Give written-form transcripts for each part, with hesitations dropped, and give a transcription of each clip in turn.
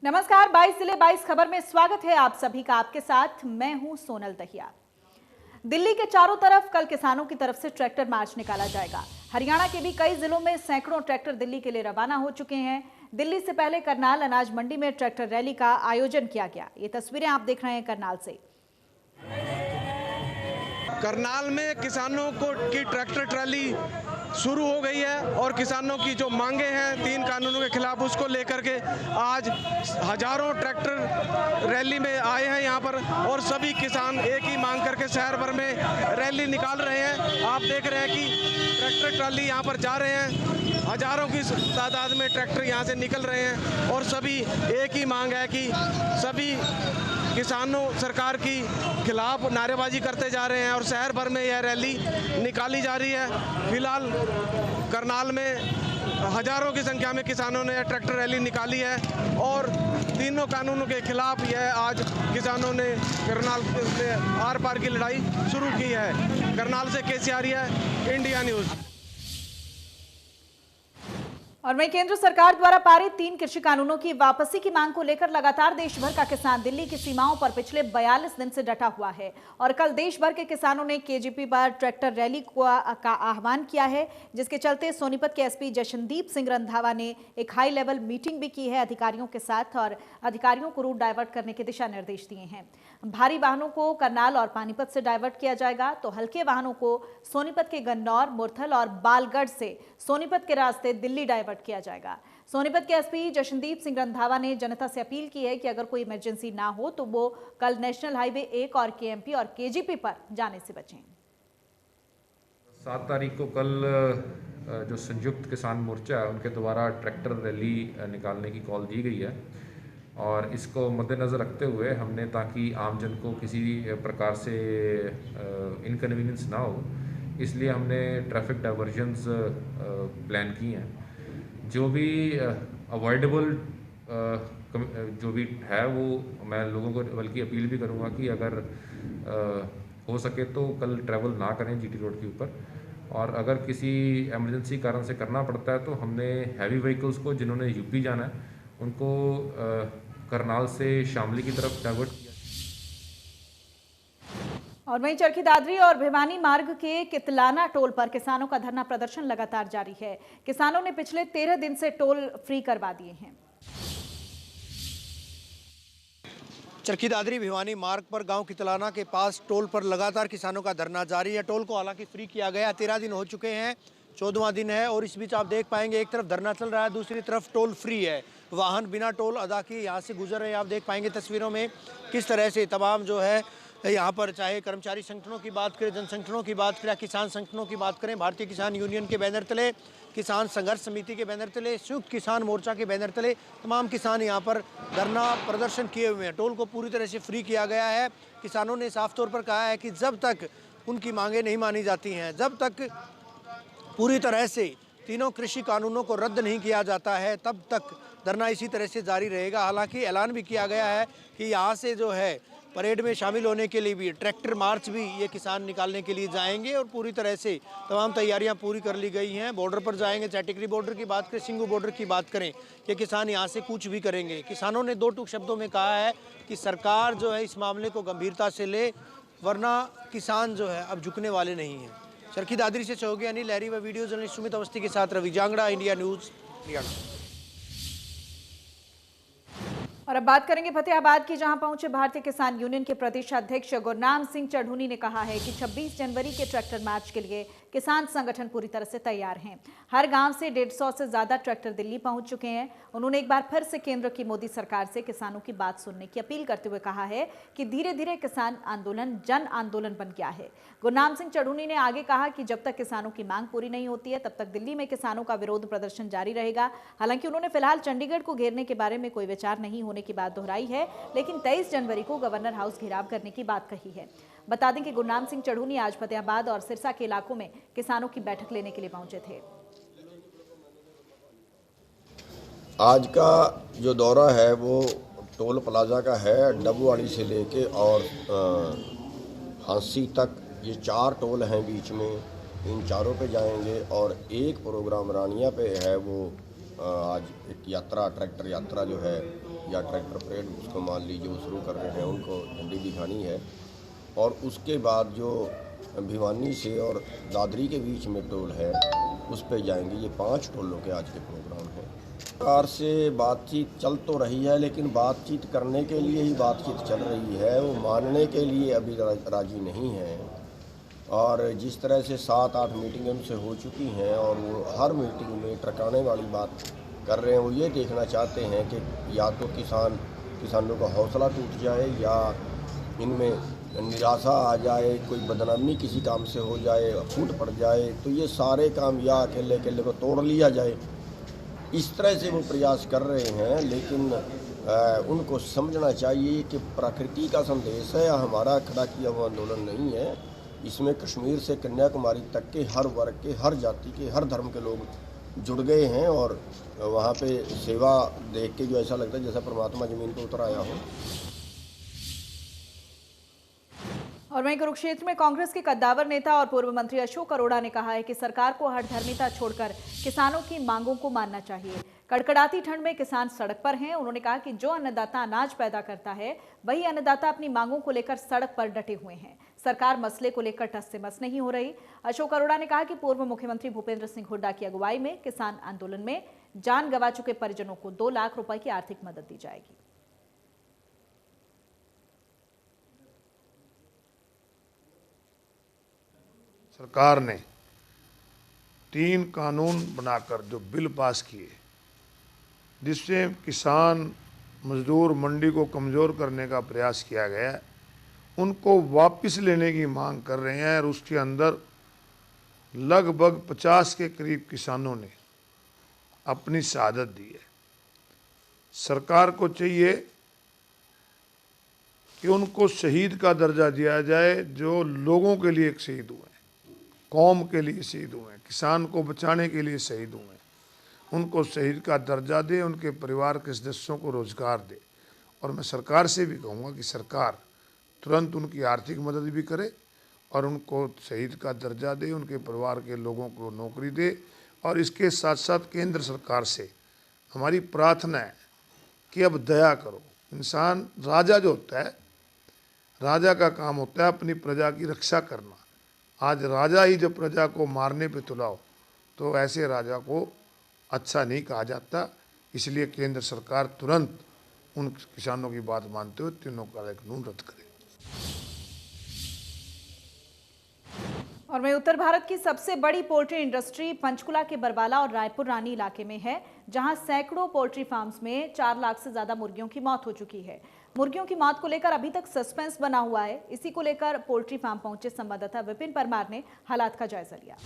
नमस्कार, 22 जिले 22 खबर में स्वागत है आप सभी का। आपके साथ मैं हूं सोनल दहिया। दिल्ली के चारों तरफ कल किसानों की तरफ से ट्रैक्टर मार्च निकाला जाएगा। हरियाणा के भी कई जिलों में सैकड़ों ट्रैक्टर दिल्ली के लिए रवाना हो चुके हैं। दिल्ली से पहले करनाल अनाज मंडी में ट्रैक्टर रैली का आयोजन किया गया। ये तस्वीरें आप देख रहे हैं करनाल से। करनाल में किसानों की ट्रैक्टर ट्रैली शुरू हो गई है और किसानों की जो मांगे हैं 3 कानूनों के खिलाफ, उसको लेकर के आज हजारों ट्रैक्टर रैली में आए हैं यहाँ पर और सभी किसान एक ही मांग करके शहर भर में रैली निकाल रहे हैं। आप देख रहे हैं कि ट्रैक्टर ट्रैली यहाँ पर जा रहे हैं, हजारों की तादाद में ट्रैक्टर यहाँ से निकल रहे हैं और सभी एक ही मांग है कि सभी किसानों सरकार की खिलाफ नारेबाजी करते जा रहे हैं और शहर भर में यह रैली निकाली जा रही है। फिलहाल करनाल में हजारों की संख्या में किसानों ने ट्रैक्टर रैली निकाली है और तीनों कानूनों के खिलाफ यह आज किसानों ने करनाल से आर पार की लड़ाई शुरू की है। करनाल से केसी आर्या, इंडिया न्यूज़। और वहीं केंद्र सरकार द्वारा पारित 3 कृषि कानूनों की वापसी की मांग को लेकर लगातार देश भर का किसान दिल्ली की सीमाओं पर पिछले 42 दिन से डटा हुआ है और कल देश भर के किसानों ने केजीपी पर ट्रैक्टर रैली का आह्वान किया है, जिसके चलते सोनीपत के एसपी जशनदीप सिंह रंधावा ने एक हाई लेवल मीटिंग भी की है अधिकारियों के साथ और अधिकारियों को रूट डाइवर्ट करने के दिशा निर्देश दिए हैं। भारी वाहनों को करनाल और पानीपत से डाइवर्ट किया जाएगा तो हल्के वाहनों को सोनीपत के गन्नौर, मुरथल और बालगढ़ से सोनीपत के रास्ते दिल्ली डाइवर्ट किया जाएगा। सोनीपत के एसपी जशनदीप सिंह रंधावा ने जनता से अपील की है कि अगर कोई इमरजेंसी ना हो तो वो कल नेशनल हाईवे 1 और केएमपी और केजीपी पर जाने से बचें। 7 तारीख को कल जो संयुक्त किसान मोर्चा है उनके द्वारा ट्रैक्टर रैली निकालने की कॉल दी गई है और इसको मद्देनज़र रखते हुए हमने, ताकि आमजन को किसी प्रकार से इनकन्वीनियंस ना हो, इसलिए हमने ट्रैफिक डाइवर्जन्स प्लान की हैं। जो भी अवॉइडेबल जो भी है वो मैं लोगों को बल्कि अपील भी करूँगा कि अगर हो सके तो कल ट्रैवल ना करें जीटी रोड के ऊपर, और अगर किसी एमरजेंसी कारण से करना पड़ता है तो हमने हैवी व्हीकल्स को जिन्होंने यूपी जाना है उनको करनाल से शामली की तरफ डाइवर्ट किया। और वहीं चरखी दादरी और भिवानी मार्ग के कितलाना टोल पर किसानों का धरना प्रदर्शन लगातार जारी है। किसानों ने पिछले 13 दिन से टोल फ्री करवा दिए हैं। चरखी दादरी भिवानी मार्ग पर गांव कितलाना के पास टोल पर लगातार किसानों का धरना जारी है। टोल को हालांकि फ्री किया गया, 13 दिन हो चुके हैं, 14वां दिन है और इस बीच आप देख पाएंगे एक तरफ धरना चल रहा है, दूसरी तरफ टोल फ्री है। वाहन बिना टोल अदा किए यहाँ से गुजर रहे हैं। आप देख पाएंगे तस्वीरों में किस तरह से तमाम जो है यहाँ पर, चाहे कर्मचारी संगठनों की बात करें, जन संगठनों की बात करें, किसान संगठनों की बात करें, भारतीय किसान यूनियन के बैनर तले, किसान संघर्ष समिति के बैनर तले, संयुक्त किसान मोर्चा के बैनर तले तमाम किसान यहाँ पर धरना प्रदर्शन किए हुए हैं। टोल को पूरी तरह से फ्री किया गया है। किसानों ने साफ तौर पर कहा है कि जब तक उनकी मांगें नहीं मानी जाती हैं, जब तक पूरी तरह से तीनों कृषि कानूनों को रद्द नहीं किया जाता है, तब तक धरना इसी तरह से जारी रहेगा। हालांकि ऐलान भी किया गया है कि यहाँ से जो है परेड में शामिल होने के लिए भी ट्रैक्टर मार्च भी ये किसान निकालने के लिए जाएंगे और पूरी तरह से तमाम तैयारियां पूरी कर ली गई हैं। बॉर्डर पर जाएंगे, चाहे टिकरी बॉर्डर की बात करें, सिंगू बॉर्डर की बात करें, कि किसान यहाँ से कुछ भी करेंगे। किसानों ने 2 टूक शब्दों में कहा है कि सरकार जो है इस मामले को गंभीरता से ले, वरना किसान जो है अब झुकने वाले नहीं हैं। चरखी दादरी से सहयोगी अनिल लहरी व वीडियो जर्नलिस्ट सुमित अवस्थी के साथ रवि जांगड़ा, इंडिया न्यूज़, हरियाणा। और अब बात करेंगे फतेहाबाद की, जहां पहुंचे भारतीय किसान यूनियन के प्रदेश अध्यक्ष गुरनाम सिंह चढ़ूनी ने कहा है कि 26 जनवरी के ट्रैक्टर मार्च के लिए किसान संगठन पूरी तरह से तैयार हैं। हर गांव से 150 से ज्यादा ट्रैक्टर दिल्ली पहुंच चुके हैं। उन्होंने एक बार फिर से केंद्र की मोदी सरकार से किसानों की बात सुनने की अपील करते हुए कहा है कि धीरे धीरे किसान आंदोलन जन आंदोलन बन गया है। गुरनाम सिंह चढ़ूनी ने आगे कहा कि जब तक किसानों की मांग पूरी नहीं होती है तब तक दिल्ली में किसानों का विरोध प्रदर्शन जारी रहेगा। हालांकि उन्होंने फिलहाल चंडीगढ़ को घेरने के बारे में कोई विचार नहीं होने की बात दोहराई है, लेकिन 23 जनवरी को गवर्नर हाउस घेराव करने की बात कही है। बता दें कि गुरनाम सिंह चढ़ूनी आज फतेहाबाद और सिरसा के इलाकों में किसानों की बैठक लेने के लिए पहुंचे थे। आज का जो दौरा है वो टोल प्लाजा का है। डबुआड़ी से लेके और हांसी तक ये 4 टोल हैं बीच में, इन चारों पे जाएंगे और एक प्रोग्राम रानिया पे है, वो आज एक यात्रा, ट्रैक्टर यात्रा जो है या ट्रैक्टर परेड उसको मान लीजिए वो शुरू कर रहे हैं, उनको झंडी दिखानी है। और उसके बाद जो भिवानी से और दादरी के बीच में टोल है उस पे जाएंगे। ये 5 टोलों के आज के प्रोग्राम हैं। सरकार से बातचीत चल तो रही है, लेकिन बातचीत करने के लिए ही बातचीत चल रही है, वो मानने के लिए अभी राजी नहीं है। और जिस तरह से 7-8 मीटिंग उनसे हो चुकी हैं और वो हर मीटिंग में ट्रकाने वाली बात कर रहे हैं। वो ये देखना चाहते हैं कि या तो किसानों का हौसला टूट जाए या इनमें निराशा आ जाए, कोई बदनामी किसी काम से हो जाए, फूट पड़ जाए, तो ये सारे काम या अकेले को तोड़ लिया जाए। इस तरह से वो प्रयास कर रहे हैं। लेकिन उनको समझना चाहिए कि प्रकृति का संदेश है, हमारा खड़ा किया हुआ आंदोलन नहीं है। इसमें कश्मीर से कन्याकुमारी तक के हर वर्ग के, हर जाति के, हर धर्म के लोग जुड़ गए हैं। और वहाँ पे सेवा देख के जो ऐसा लगता है जैसा परमात्मा ज़मीन पर उतर आया हो। और वहीं कुरुक्षेत्र में कांग्रेस के कद्दावर नेता और पूर्व मंत्री अशोक अरोड़ा ने कहा है कि सरकार को हठधर्मिता छोड़कर किसानों की मांगों को मानना चाहिए। कड़कड़ाती ठंड में किसान सड़क पर हैं। उन्होंने कहा कि जो अन्नदाता अनाज पैदा करता है वही अन्नदाता अपनी मांगों को लेकर सड़क पर डटे हुए हैं। सरकार मसले को लेकर टस से मस नहीं हो रही। अशोक अरोड़ा ने कहा कि पूर्व मुख्यमंत्री भूपेंद्र सिंह हुड्डा की अगुवाई में किसान आंदोलन में जान गंवा चुके परिजनों को 2 लाख रुपए की आर्थिक मदद दी जाएगी। सरकार ने 3 कानून बनाकर जो बिल पास किए, जिससे किसान मजदूर मंडी को कमज़ोर करने का प्रयास किया गया है, उनको वापस लेने की मांग कर रहे हैं। और उसके अंदर लगभग 50 के करीब किसानों ने अपनी शहादत दी है। सरकार को चाहिए कि उनको शहीद का दर्जा दिया जाए, जो लोगों के लिए एक शहीद हुए, कौम के लिए शहीद हुए, किसान को बचाने के लिए शहीद हुए, उनको शहीद का दर्जा दे, उनके परिवार के सदस्यों को रोजगार दे। और मैं सरकार से भी कहूँगा कि सरकार तुरंत उनकी आर्थिक मदद भी करे और उनको शहीद का दर्जा दे, उनके परिवार के लोगों को नौकरी दे। और इसके साथ साथ केंद्र सरकार से हमारी प्रार्थना है कि अब दया करो। इंसान राजा जो होता है, राजा का काम होता है अपनी प्रजा की रक्षा करना। आज राजा ही जब प्रजा को मारने पे तुलाओ तो ऐसे राजा को अच्छा नहीं कहा जाता। इसलिए केंद्र सरकार तुरंत उन किसानों की बात मानते हुए तीनों कानून रद्द करे। और वहीं उत्तर भारत की सबसे बड़ी पोल्ट्री इंडस्ट्री पंचकुला के बरवाला और रायपुर रानी इलाके में है, जहां सैकड़ों पोल्ट्री फार्म्स में 4 लाख से ज्यादा मुर्गियों की मौत हो चुकी है। मुर्गियों की मौत को लेकर अभी तक सस्पेंस बना हुआ है। इसी को लेकर पोल्ट्री फार्म पहुंचे संवाददाता विपिन परमार ने हालात का जायजा लिया।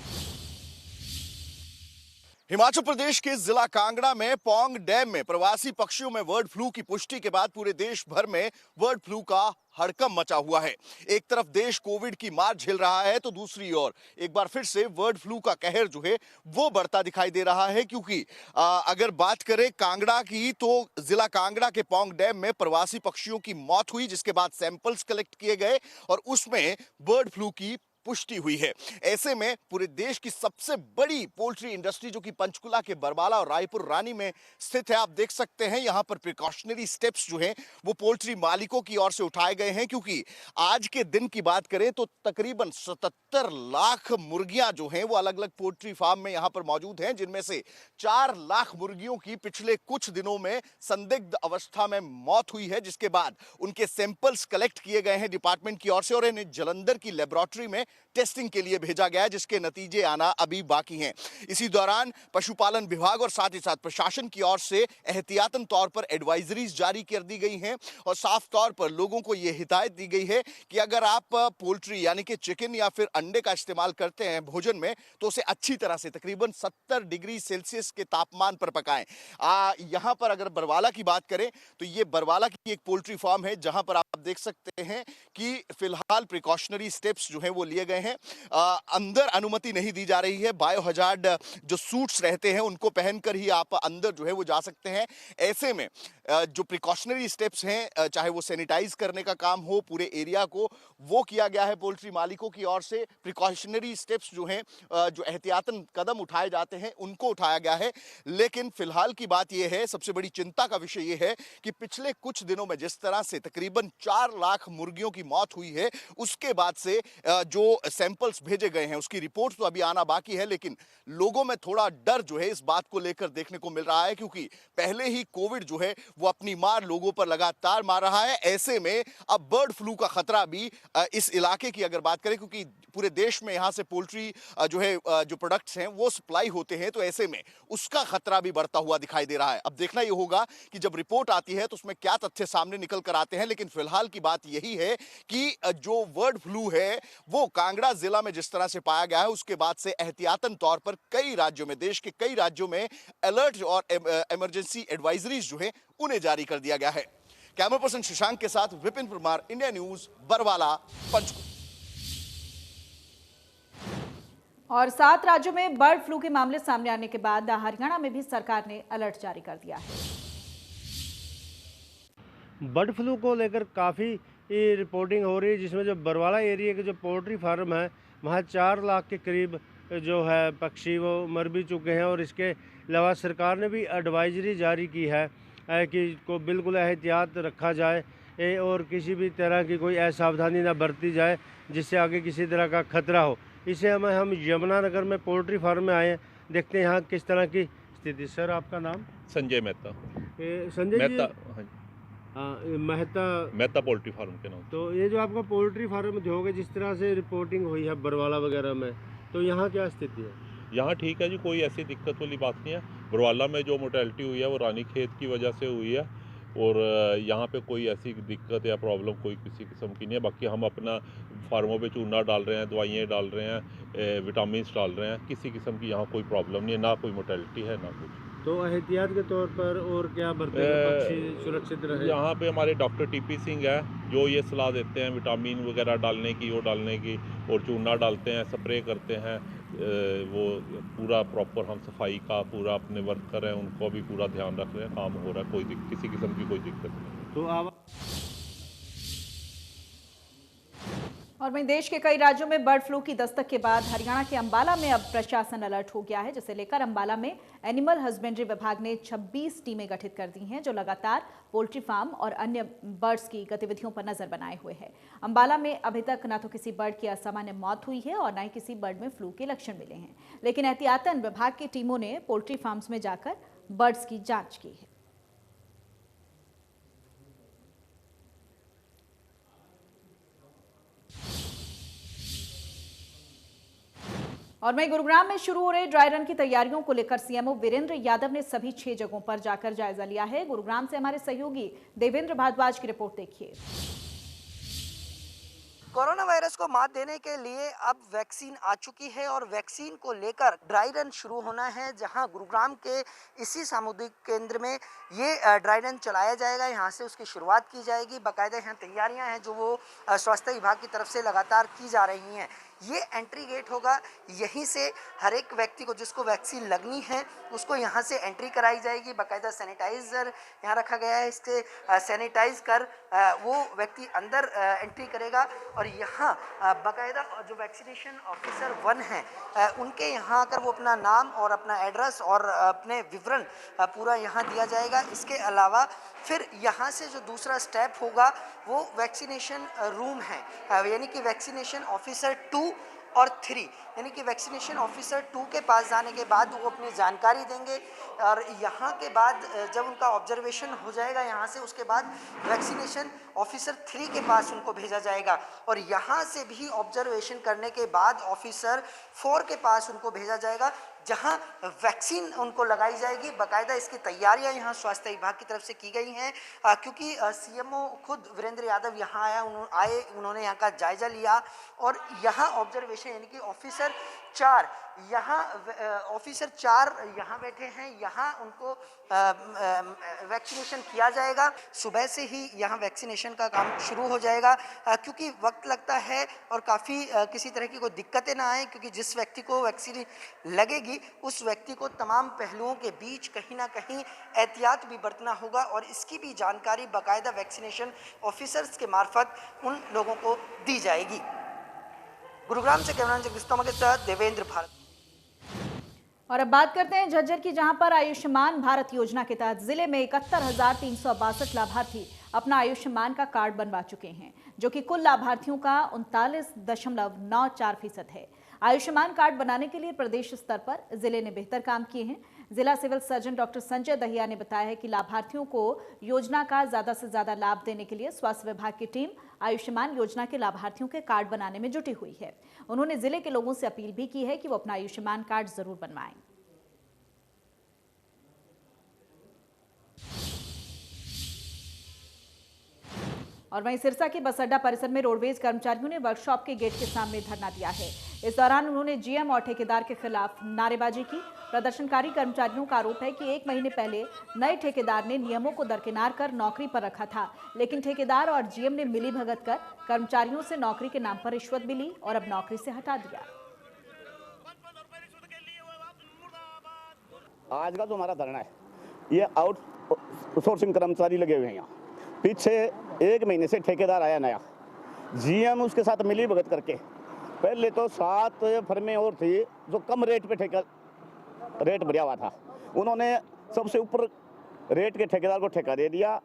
हिमाचल प्रदेश के जिला कांगड़ा में पौंग डैम में प्रवासी पक्षियों में बर्ड फ्लू की पुष्टि के बाद पूरे देश भर में बर्ड फ्लू का हड़कंप मचा हुआ है। एक तरफ देश कोविड की मार झेल रहा है तो दूसरी ओर एक बार फिर से बर्ड फ्लू का कहर जो है वो बढ़ता दिखाई दे रहा है। क्योंकि अगर बात करें कांगड़ा की तो जिला कांगड़ा के पौंग डैम में प्रवासी पक्षियों की मौत हुई, जिसके बाद सैंपल्स कलेक्ट किए गए और उसमें बर्ड फ्लू की पुष्टि हुई है। ऐसे में पूरे देश की सबसे बड़ी पोल्ट्री इंडस्ट्री जो कि पंचकुला के बरवाला और रायपुर रानी में स्थित है, आप देख सकते हैं यहां पर प्रिकॉशनरी स्टेप्स जो हैं वो पोल्ट्री मालिकों की ओर से उठाए गए हैं। क्योंकि आज के दिन की बात करें तो तकरीबन 77 लाख मुर्गियां जो हैं वो अलग अलग पोल्ट्री फार्म में यहां पर मौजूद हैं, जिनमें से 4 लाख मुर्गियों की पिछले कुछ दिनों में संदिग्ध अवस्था में मौत हुई है, जिसके बाद उनके सैंपल्स कलेक्ट किए गए हैं डिपार्टमेंट की ओर से और इन्हें जालंधर की लेबोरेटरी में टेस्टिंग के लिए भेजा गया है, जिसके नतीजे आना अभी बाकी हैं। इसी दौरान पशुपालन विभाग और साथ ही साथ प्रशासन की ओर से एहतियातन तौर पर एडवाइजरीज जारी कर दी गई हैं और साफ तौर पर लोगों को यह हिदायत दी गई है कि अगर आप पोल्ट्री यानी कि चिकन या फिर अंडे का इस्तेमाल करते हैं भोजन में तो उसे अच्छी तरह से तकरीबन 70 डिग्री सेल्सियस के तापमान पर पकाएं। यहां पर अगर बरवाला की बात करें तो ये बरवाला की एक पोल्ट्री फार्म है जहां पर आप देख सकते हैं कि फिलहाल प्रिकॉशनरी स्टेप्स जो हैं वो लिए गए हैं। अंदर अनुमति नहीं दी जा रही है। बायो हजार्ड जो सूट्स रहते हैं उनको पहनकर ही आप अंदर जो है वो जा सकते हैं। ऐसे में जो प्रिकॉशनरी स्टेप्स हैं, चाहे वो सैनिटाइज करने का काम हो पूरे एरिया को, वो किया गया है पोल्ट्री मालिकों की ओर से। प्रिकॉशनरी स्टेप्स जो हैं, जो एहतियातन कदम उठाए जाते हैं उनको उठाया गया है। लेकिन फिलहाल की बात यह है, सबसे बड़ी चिंता का विषय यह है कि पिछले कुछ दिनों में जिस तरह से तकरीबन 4 लाख मुर्गियों की मौत हुई है, उसके बाद से जो सैंपल्स भेजे गए हैं उसकी रिपोर्ट तो अभी आना बाकी है, लेकिन लोगों में थोड़ा डर जो है इस बात को लेकर देखने को मिल रहा है, क्योंकि पहले ही कोविड जो है वो अपनी मार लोगों पर लगातार मार रहा है। ऐसे में अब बर्ड फ्लू का खतरा भी इस इलाके की अगर बात करें, क्योंकि पूरे देश में यहां से पोल्ट्री जो है जो प्रोडक्ट्स हैं वो सप्लाई होते हैं, तो ऐसे में उसका खतरा भी बढ़ता हुआ दिखाई दे रहा है। अब देखना यह होगा कि जब रिपोर्ट आती है तो उसमें क्या तथ्य सामने निकल कर आते हैं। लेकिन फिलहाल की बात यही है कि जो बर्ड फ्लू है वो कांगड़ा जिला में जिस तरह से पाया गया है, उसके बाद से एहतियातन तौर पर कई राज्यों में, देश के कई राज्यों में अलर्ट और इमरजेंसी एडवाइजरीज जो है उन्हें जारी कर दिया गया है। कैमरा पर्सन शशांक के साथ विपिन परमार, इंडिया न्यूज, बरवाला, पंचकुला। और 7 राज्यों में बर्ड फ्लू के मामले सामने आने के बाद हरियाणा में भी सरकार ने अलर्ट जारी कर दिया है। बर्ड फ्लू को लेकर काफ़ी रिपोर्टिंग हो रही है, जिसमें जो बरवाला एरिया के जो पोल्ट्री फार्म है वहाँ 4 लाख के करीब जो है पक्षी वो मर भी चुके हैं। और इसके अलावा सरकार ने भी एडवाइजरी जारी की है कि को बिल्कुल एहतियात रखा जाए और किसी भी तरह की कोई असावधानी ना बरती जाए जिससे आगे किसी तरह का खतरा हो। इसे हम यमुनानगर में पोल्ट्री फार्म में आए हैं, देखते हैं यहाँ किस तरह की स्थिति। सर, आपका नाम? संजय मेहता। संजय जी, मेहता मेहता पोल्ट्री फार्म के नाम। तो ये जो आपका पोल्ट्री फार्म जो होगा, जिस तरह से रिपोर्टिंग हुई है बरवाला वगैरह में, तो यहाँ क्या स्थिति है? यहाँ ठीक है जी, कोई ऐसी दिक्कत वाली बात नहीं है। बरवाला में जो मोर्टेलिटी हुई है वो रानीखेत की वजह से हुई है, और यहाँ पे कोई ऐसी दिक्कत या प्रॉब्लम कोई किसी किस्म की नहीं है। बाकी हम अपना फार्मों पे चूना डाल रहे हैं, दवाइयाँ डाल रहे हैं, विटामिन डाल रहे हैं, किसी किस्म की यहाँ कोई प्रॉब्लम नहीं है, ना कोई मोर्टेलिटी है ना कुछ। तो एहतियात के तौर पर और क्या बरते हैं पक्षी सुरक्षित रहे? यहाँ पे हमारे डॉक्टर टीपी सिंह है जो ये सलाह देते हैं विटामिन वगैरह डालने की, वो डालने की, और चूना डालते हैं, स्प्रे करते हैं। वो पूरा प्रॉपर हम सफाई का पूरा अपने वर्कर हैं उनको भी पूरा ध्यान रख रहे हैं, काम हो रहा है, कोई किसी किस्म की कोई दिक्कत नहीं। तो और वहीं देश के कई राज्यों में बर्ड फ्लू की दस्तक के बाद हरियाणा के अंबाला में अब प्रशासन अलर्ट हो गया है, जिसे लेकर अंबाला में एनिमल हस्बेंड्री विभाग ने 26 टीमें गठित कर दी हैं, जो लगातार पोल्ट्री फार्म और अन्य बर्ड्स की गतिविधियों पर नजर बनाए हुए हैं। अंबाला में अभी तक न तो किसी बर्ड की असामान्य मौत हुई है और न ही किसी बर्ड में फ्लू के लक्षण मिले हैं, लेकिन एहतियातन विभाग की टीमों ने पोल्ट्री फार्म्स में जाकर बर्ड्स की जाँच की है। और वहीं गुरुग्राम में शुरू हो रहे ड्राई रन की तैयारियों को लेकर सीएमओ वीरेंद्र यादव ने सभी 6 जगहों पर जाकर जायजा लिया है। गुरुग्राम से हमारे सहयोगी देवेंद्र भारद्वाज की रिपोर्ट देखिए। कोरोना वायरस को मात देने के लिए अब वैक्सीन आ चुकी है और वैक्सीन को लेकर ड्राई रन शुरू होना है, जहां गुरुग्राम के इसी सामुदायिक केंद्र में ये ड्राई रन चलाया जाएगा। यहां से उसकी शुरुआत की जाएगी। बाकायदा यहाँ तैयारियां हैं जो वो स्वास्थ्य विभाग की तरफ से लगातार की जा रही हैं। ये एंट्री गेट होगा, यहीं से हर एक व्यक्ति को जिसको वैक्सीन लगनी है उसको यहाँ से एंट्री कराई जाएगी। बाकायदा सैनिटाइज़र यहाँ रखा गया है, इससे सैनिटाइज कर वो व्यक्ति अंदर एंट्री करेगा। और यहाँ बाकायदा जो वैक्सीनेशन ऑफिसर 1 हैं उनके यहाँ आकर वो अपना नाम और अपना एड्रेस और अपने विवरण पूरा यहाँ दिया जाएगा। इसके अलावा फिर यहाँ से जो दूसरा स्टेप होगा वो वैक्सीनेशन रूम है, यानी कि वैक्सीनेशन ऑफिसर 2 और 3, यानी कि वैक्सीनेशन ऑफिसर 2 के पास जाने के बाद वो अपनी जानकारी देंगे और यहाँ के बाद जब उनका ऑब्जर्वेशन हो जाएगा यहाँ से, उसके बाद वैक्सीनेशन ऑफिसर 3 के पास उनको भेजा जाएगा और यहाँ से भी ऑब्जर्वेशन करने के बाद ऑफिसर 4 के पास उनको भेजा जाएगा, जहां वैक्सीन उनको लगाई जाएगी। बाकायदा इसकी तैयारियां यहाँ स्वास्थ्य विभाग की तरफ से की गई हैं, क्योंकि सीएमओ खुद वीरेंद्र यादव यहाँ उन्होंने यहाँ का जायजा लिया और यहाँ ऑब्जर्वेशन यानी कि ऑफिसर 4 यहाँ ऑफिसर 4 यहाँ बैठे हैं, यहाँ उनको वैक्सीनेशन किया जाएगा। सुबह से ही यहाँ वैक्सीनेशन का काम शुरू हो जाएगा, क्योंकि वक्त लगता है और काफ़ी किसी तरह की कोई दिक्कतें ना आए, क्योंकि जिस व्यक्ति को वैक्सीन लगेगी उस व्यक्ति को तमाम पहलुओं के बीच कहीं ना कहीं एहतियात भी बरतना होगा और इसकी भी जानकारी बाकायदा वैक्सीनेशन ऑफिसर्स के मार्फत उन लोगों को दी जाएगी। गुरुग्राम से कैमरामैन जगदीश तोमर के साथ देवेंद्र भारत। और अब बात करते हैं झज्जर की, जहां पर आयुष्मान भारत योजना के तहत जिले में 71,362 लाभार्थी अपना आयुष्मान का कार्ड बनवा चुके हैं, जो कि कुल लाभार्थियों का 39.94% है। आयुष्मान कार्ड बनाने के लिए प्रदेश स्तर पर जिले ने बेहतर काम किए हैं। जिला civil surgeon doctor Sanjay Dahiya ने बताया है कि लाभार्थियों को योजना का ज्यादा से ज्यादा लाभ देने के लिए स्वास्थ्य विभाग की टीम आयुष्मान योजना के लाभार्थियों के कार्ड बनाने में जुटी हुई है। उन्होंने जिले के लोगों से अपील भी की है कि वो अपना आयुष्मान कार्ड जरूर बनवाएं। और वहीं सिरसा के बस अड्डा परिसर में रोडवेज कर्मचारियों ने वर्कशॉप के गेट के सामने धरना दिया है। इस दौरान उन्होंने जीएम और ठेकेदार के खिलाफ नारेबाजी की। प्रदर्शनकारी कर्मचारियों का आरोप है कि 1 महीने पहले नए ठेकेदार ने नियमों को दरकिनार कर नौकरी पर रखा था, लेकिन ठेकेदार और जीएम ने मिलीभगत कर कर्मचारियों से नौकरी के नाम पर रिश्वत भी ली और अब नौकरी से हटा दिया। आज का जो हमारा धरना है, ये आउटसोर्सिंग कर्मचारी लगे हुए हैं। यहाँ पीछे 1 महीने से ठेकेदार आया नया, जीएम उसके साथ मिली भगत करके, पहले तो 7 फर्में और थी जो कम रेट पे रेट भरा हुआ था, उन्होंने सबसे ऊपर रेट के ठेकेदार को ठेका दे दिया।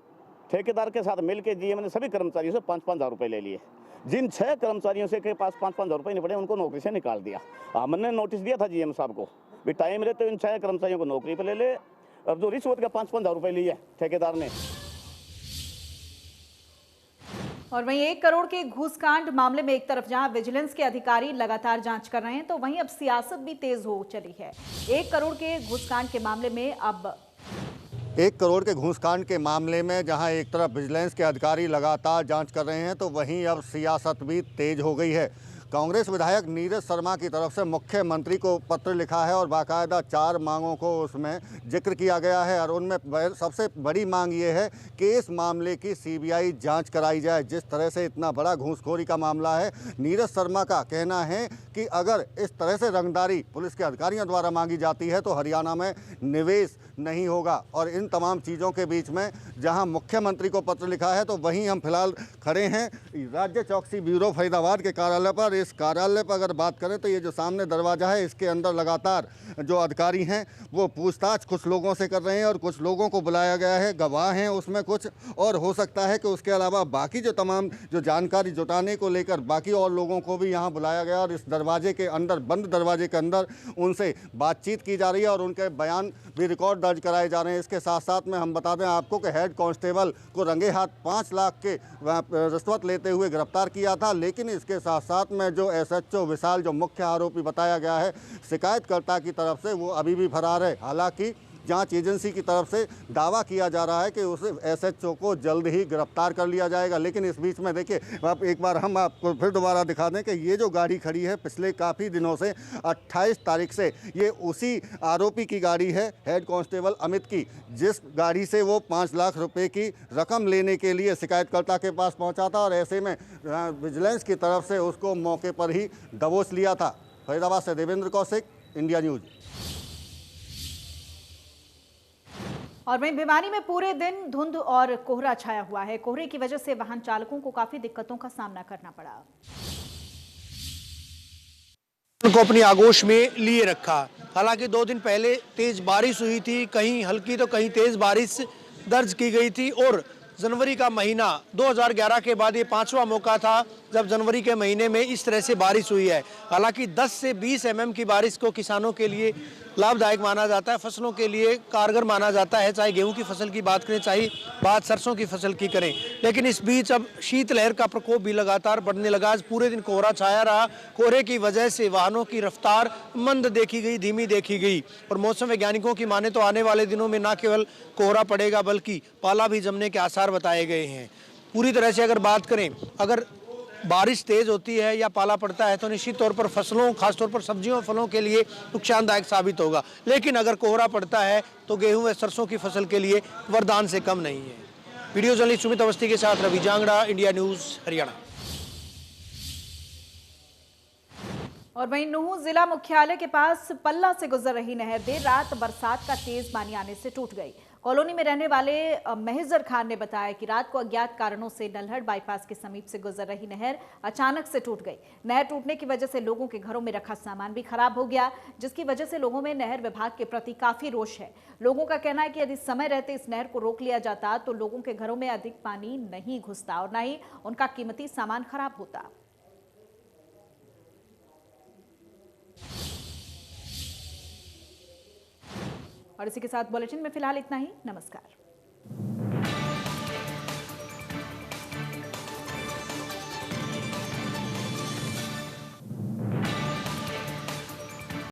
ठेकेदार के साथ मिलकर जीएम ने सभी कर्मचारियों से 5-5 हज़ार रुपये ले लिए। जिन 6 कर्मचारियों से के पास 5-5 हज़ार रुपये नहीं पड़े, उनको नौकरी से निकाल दिया। हमने नोटिस दिया था जीएम साहब को भी टाइम रहते तो इन 6 कर्मचारियों को नौकरी पर ले ले, और जो रिश्वत का 5-5 हज़ार रुपये लिए ठेकेदार ने। और वहीं 1 करोड़ के घूसकांड मामले में एक तरफ जहां विजिलेंस के अधिकारी लगातार जांच कर रहे हैं, तो वहीं अब सियासत भी तेज हो चली है। 1 करोड़ के घूसकांड के मामले में अब 1 करोड़ के घूसकांड के मामले में जहां एक तरफ विजिलेंस के अधिकारी लगातार जांच कर रहे हैं, तो वहीं अब सियासत भी तेज हो गई है। कांग्रेस विधायक नीरज शर्मा की तरफ से मुख्यमंत्री को पत्र लिखा है और बाकायदा 4 मांगों को उसमें जिक्र किया गया है, और उनमें सबसे बड़ी मांग ये है कि इस मामले की सीबीआई जांच कराई जाए। जिस तरह से इतना बड़ा घूसखोरी का मामला है, नीरज शर्मा का कहना है कि अगर इस तरह से रंगदारी पुलिस के अधिकारियों द्वारा मांगी जाती है तो हरियाणा में निवेश नहीं होगा। और इन तमाम चीज़ों के बीच में जहां मुख्यमंत्री को पत्र लिखा है, तो वहीं हम फिलहाल खड़े हैं राज्य चौकसी ब्यूरो फरीदाबाद के कार्यालय पर। इस कार्यालय पर अगर बात करें तो ये जो सामने दरवाज़ा है, इसके अंदर लगातार जो अधिकारी हैं वो पूछताछ कुछ लोगों से कर रहे हैं, और कुछ लोगों को बुलाया गया है, गवाह हैं उसमें कुछ, और हो सकता है कि उसके अलावा बाकी जो तमाम जो जानकारी जुटाने को लेकर बाकी और लोगों को भी यहाँ बुलाया गया, और इस दरवाजे के अंदर, बंद दरवाजे के अंदर उनसे बातचीत की जा रही है और उनके बयान भी रिकॉर्ड दर्ज कराए जा रहे हैं। इसके साथ साथ में हम बता दें आपको कि हेड कांस्टेबल को रंगे हाथ 5 लाख के रिश्वत लेते हुए गिरफ्तार किया था, लेकिन इसके साथ साथ में जो एसएचओ विशाल, जो मुख्य आरोपी बताया गया है शिकायतकर्ता की तरफ से, वो अभी भी फरार है। हालांकि जांच एजेंसी की तरफ से दावा किया जा रहा है कि उस एसएचओ को जल्द ही गिरफ्तार कर लिया जाएगा। लेकिन इस बीच में देखिए, आप एक बार हम आपको फिर दोबारा दिखा दें कि ये जो गाड़ी खड़ी है, पिछले काफ़ी दिनों से 28 तारीख से ये उसी आरोपी की गाड़ी है, हेड कांस्टेबल अमित की, जिस गाड़ी से वो 5 लाख रुपए की रकम लेने के लिए शिकायतकर्ता के पास पहुंचा था, और ऐसे में विजिलेंस की तरफ से उसको मौके पर ही दबोच लिया था। फरीदाबाद से देवेंद्र कौशिक, इंडिया न्यूज़। और वहीं भिवानी में पूरे दिन धुंध और कोहरा छाया हुआ है। कोहरे की वजह से वाहन चालकों को काफी दिक्कतों का सामना करना पड़ा। को अपनी आगोश में लिए रखा। हालांकि 2 दिन पहले तेज बारिश हुई थी, कहीं हल्की तो कहीं तेज बारिश दर्ज की गई थी, और जनवरी का महीना 2011 के बाद ये 5वां मौका था जब जनवरी के महीने में इस तरह से बारिश हुई है। हालांकि 10 से 20 mm की बारिश को किसानों के लिए लाभदायक माना जाता है, फसलों के लिए कारगर माना जाता है, चाहे गेहूं की फसल की बात करें, चाहे बात सरसों की फसल की करें। लेकिन इस बीच अब शीतलहर का प्रकोप भी लगातार बढ़ने लगा। आज पूरे दिन कोहरा छाया रहा। कोहरे की वजह से वाहनों की रफ्तार मंद देखी गई, धीमी देखी गई, और मौसम वैज्ञानिकों की माने तो आने वाले दिनों में न केवल कोहरा पड़ेगा बल्कि पाला भी जमने के आसार बताए गए हैं। पूरी तरह से अगर बात करें, अगर बारिश तेज़ होती है या पाला पड़ता है तो निश्चित तौर पर फसलों, खासतौर पर सब्जियों फलों के लिए नुकसानदायक साबित होगा। लेकिन अगर कोहरा पड़ता है तो गेहूं व सरसों की फसल के लिए वरदान से कम नहीं है। वीडियो जर्नलिस्ट सुमित अवस्थी के साथ रवि जांगड़ा, इंडिया न्यूज़, हरियाणा। और वहीं नूंह जिला मुख्यालय के पास पल्ला से गुजर रही नहर देर रात बरसात का तेज पानी आने से टूट गई। कॉलोनी में रहने वाले महजर खान ने बताया कि रात को अज्ञात कारणों से नल्हड़ बाईपास के समीप से गुजर रही नहर अचानक से टूट गई। नहर टूटने की वजह से लोगों के घरों में रखा सामान भी खराब हो गया, जिसकी वजह से लोगों में नहर विभाग के प्रति काफी रोष है। लोगों का कहना है कि यदि समय रहते इस नहर को रोक लिया जाता तो लोगों के घरों में अधिक पानी नहीं घुसता और न ही उनका कीमती सामान खराब होता। और इसी के साथ बुलेटिन में फिलहाल इतना ही। नमस्कार।